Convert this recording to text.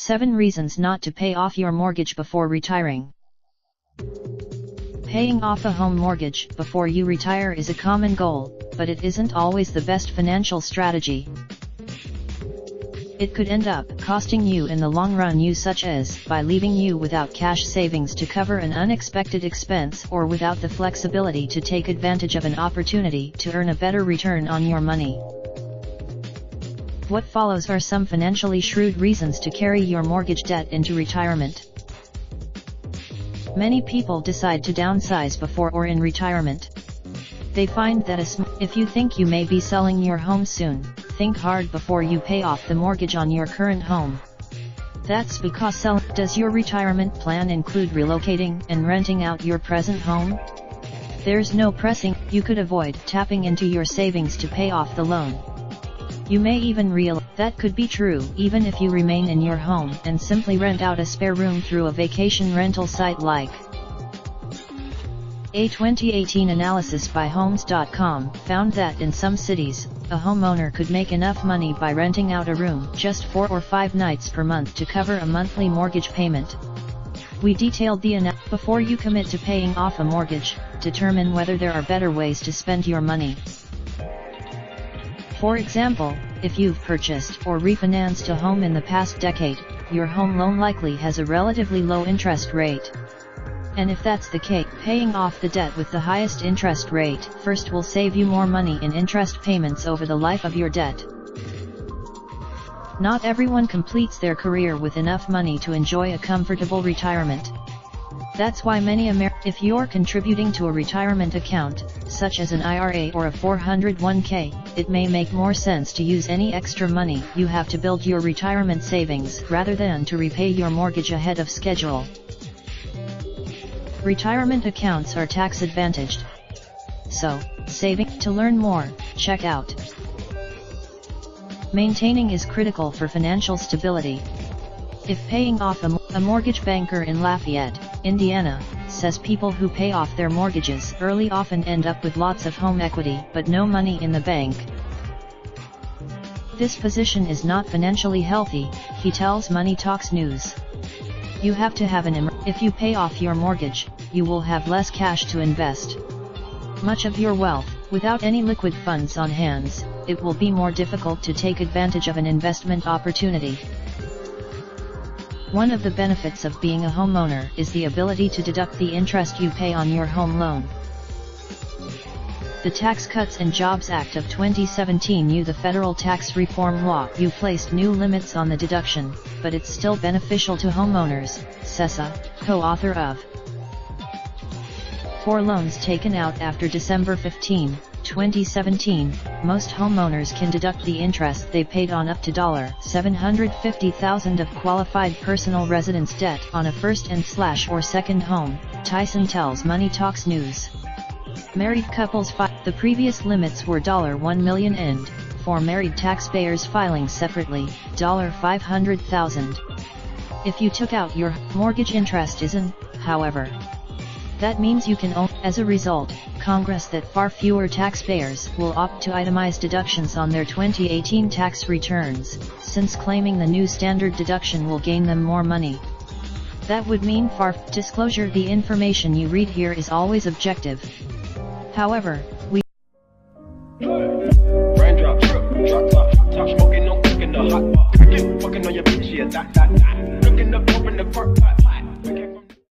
7 reasons not to pay off your mortgage before retiring. Paying off a home mortgage before you retire is a common goal, but it isn't always the best financial strategy. It could end up costing you in the long run, such as by leaving you without cash savings to cover an unexpected expense, or without the flexibility to take advantage of an opportunity to earn a better return on your money. What follows are some financially shrewd reasons to carry your mortgage debt into retirement. Many people decide to downsize before or in retirement. They find that if you think you may be selling your home soon, think hard before you pay off the mortgage on your current home. That's because does your retirement plan include relocating and renting out your present home? There's no pressing. You could avoid tapping into your savings to pay off the loan. You may even realize that could be true even if you remain in your home and simply rent out a spare room through a vacation rental site like. A 2018 analysis by Homes.com found that in some cities, a homeowner could make enough money by renting out a room just 4 or 5 nights per month to cover a monthly mortgage payment. We detailed the analysis. Before you commit to paying off a mortgage, determine whether there are better ways to spend your money. For example, if you've purchased or refinanced a home in the past decade, your home loan likely has a relatively low interest rate. And if that's the case, paying off the debt with the highest interest rate first will save you more money in interest payments over the life of your debt. Not everyone completes their career with enough money to enjoy a comfortable retirement. That's why if you're contributing to a retirement account, such as an IRA or a 401k, it may make more sense to use any extra money you have to build your retirement savings rather than to repay your mortgage ahead of schedule. Retirement accounts are tax advantaged. So, saving. To learn more, check out. Maintaining is critical for financial stability. If paying off a mortgage banker in Lafayette, Indiana, says people who pay off their mortgages early often end up with lots of home equity but no money in the bank. This position is not financially healthy, he tells Money Talks News. You have to have if you pay off your mortgage, you will have less cash to invest. Much of your wealth, without any liquid funds on hands, it will be more difficult to take advantage of an investment opportunity. One of the benefits of being a homeowner is the ability to deduct the interest you pay on your home loan. The Tax Cuts and Jobs Act of 2017 the federal tax reform law placed new limits on the deduction, but it's still beneficial to homeowners, Sessa, co-author of. For loans taken out after December 15, 2017, most homeowners can deduct the interest they paid on up to $750,000 of qualified personal residence debt on a first and/or second home, Tyson tells Money Talks News. Married couples the previous limits were $1 million and, for married taxpayers filing separately, $500,000. If you took out your mortgage interest isn't, however. That means you can own. As a result, Congress that far fewer taxpayers will opt to itemize deductions on their 2018 tax returns, since claiming the new standard deduction will gain them more money. That would mean disclosure. The information you read here is always objective. However, Raindrop, drop top, smoking, no cooking the hot pot. Fucking on your bitch, yeah, that. Looking up, open the park pot.